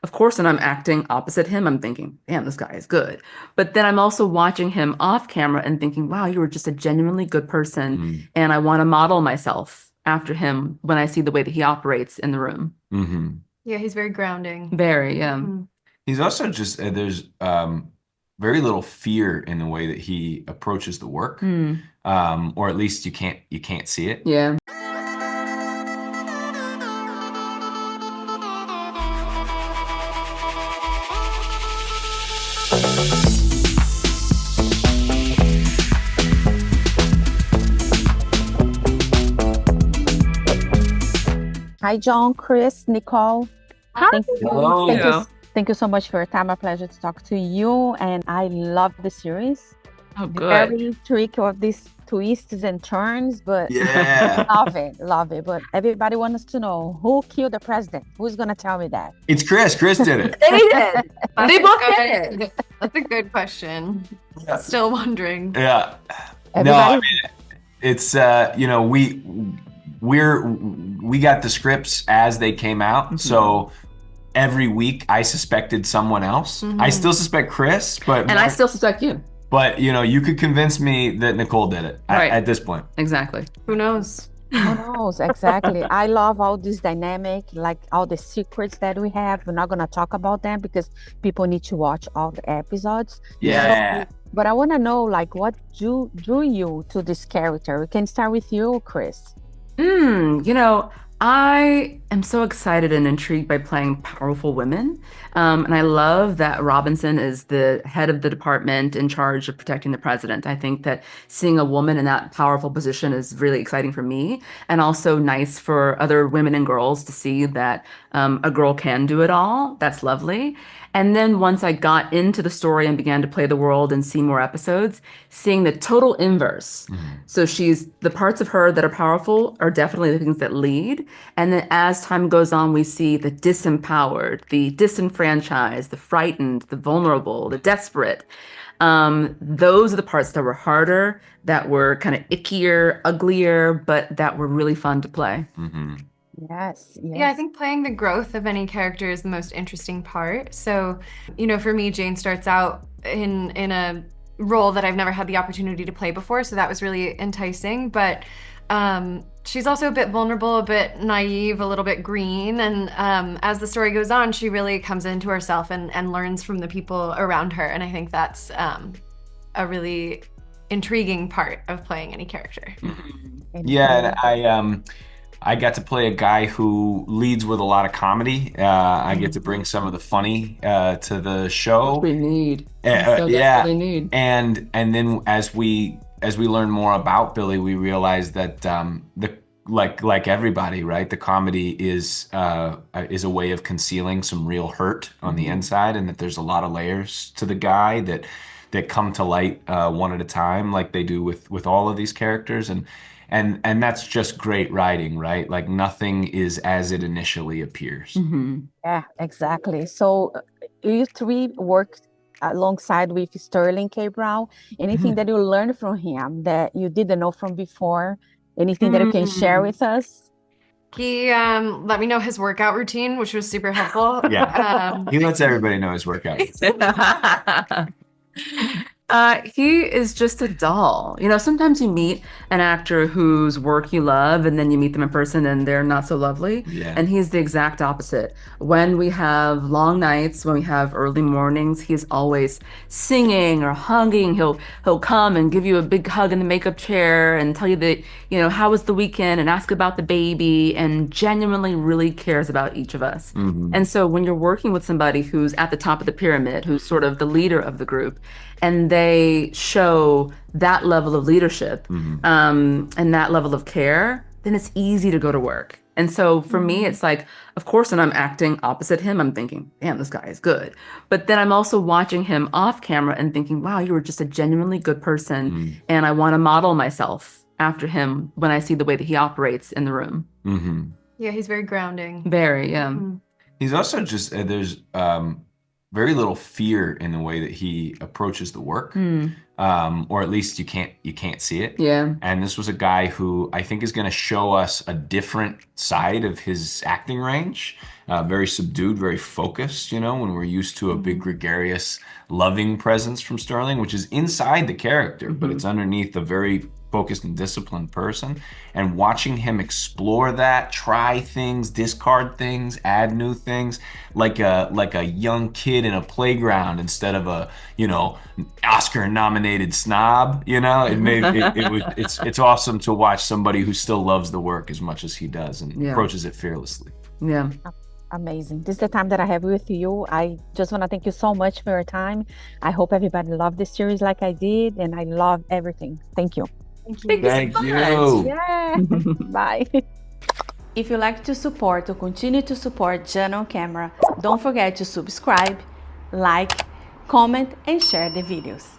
of course, when I'm acting opposite him, I'm thinking, damn, this guy is good. But then I'm also watching him off camera and thinking, wow, you were just a genuinely good person. Mm. And I want to model myself after him when I see the way that he operates in the room. Hmm. Yeah, he's very grounding. Very, yeah. He's also just there's very little fear in the way that he approaches the work, or at least you can't see it. Yeah. Hi, John, Krys, Nicole. Hi. Thank you. Hello. Thank you so much for your time. A pleasure to talk to you. And I love the series. Oh, Very good. tricky of these twists and turns, but Yeah. love it. But everybody wants to know who killed the president. Who's gonna tell me that? It's Krys. Krys did it. They did. They both did it. That's a good question. Yeah. Still wondering. Yeah. No, Everybody, I mean, it's we got the scripts as they came out, so every week I suspected someone else. I still suspect Krys, but And I still suspect you. but you could convince me that Nicole did it Right. at this point. Exactly. Who knows? who knows exactly? I love all this dynamic, like all the secrets that we have. We're not gonna talk about them because people need to watch all the episodes. Yeah. But I want to know, like, what drew you to this character? We can start with you, Krys. I am so excited and intrigued by playing powerful women. And I love that Robinson is the head of the department in charge of protecting the president. I think that seeing a woman in that powerful position is really exciting for me, and also nice for other women and girls to see that a girl can do it all. That's lovely. And then once I got into the story and began to play the world and see more episodes, seeing the total inverse. So the parts of her that are powerful are definitely the things that lead. And then as time goes on, we see the disempowered, the disenfranchised, the frightened, the vulnerable, the desperate. Those are the parts that were harder, that were kind of ickier, uglier, but that were really fun to play. Yes. Yeah, I think playing the growth of any character is the most interesting part. So, for me, Jane starts out in a role that I've never had the opportunity to play before, so that was really enticing. But she's also a bit vulnerable, a bit naive, a little bit green. And as the story goes on, she really comes into herself and learns from the people around her. And I think that's a really intriguing part of playing any character. Yeah, and I got to play a guy who leads with a lot of comedy. I get to bring some of the funny to the show. We need. Yeah, Desperately need. and then as we learn more about Billy, we realize that like everybody, right? The comedy is a way of concealing some real hurt on the inside, and that there's a lot of layers to the guy that come to light one at a time, like they do with all of these characters, and that's just great writing, right? Like nothing is as it initially appears. Yeah, exactly. So you three worked alongside with Sterling K. Brown. Anything that you learned from him that you didn't know from before? Anything that you can share with us? He let me know his workout routine, which was super helpful. Yeah. He lets everybody know his workout. He is just a doll. Sometimes you meet an actor whose work you love, and then you meet them in person and they're not so lovely. Yeah. And he's the exact opposite. When we have long nights, when we have early mornings, he's always singing or hugging. He'll come and give you a big hug in the makeup chair and tell you that, how was the weekend, and ask about the baby, and genuinely really cares about each of us. And so when you're working with somebody who's at the top of the pyramid, who's sort of the leader of the group, and they show that level of leadership and that level of care, then it's easy to go to work. And so for me, it's like, of course, when I'm acting opposite him, I'm thinking, damn, this guy is good. But then I'm also watching him off camera and thinking, wow, you were just a genuinely good person. And I want to model myself after him when I see the way that he operates in the room. Yeah, he's very grounding. Very, yeah. He's also just there's very little fear in the way that he approaches the work, or at least you can't see it. Yeah. And this was a guy who I think is going to show us a different side of his acting range. Very subdued, very focused, you know, when we're used to a big, gregarious, loving presence from Sterling, which is inside the character, but it's underneath a very focused and disciplined person. And watching him explore that, try things, discard things, add new things, like a young kid in a playground instead of a, you know, Oscar-nominated snob, you know, it's awesome to watch somebody who still loves the work as much as he does and approaches it fearlessly. Yeah. Amazing. This is the time that I have with you. I just want to thank you so much for your time. I hope everybody loved this series like I did, and I love everything. Thank you. Thank you. Yeah. Bye. If you like to support or continue to support Jana on Camera, don't forget to subscribe, like, comment, and share the videos.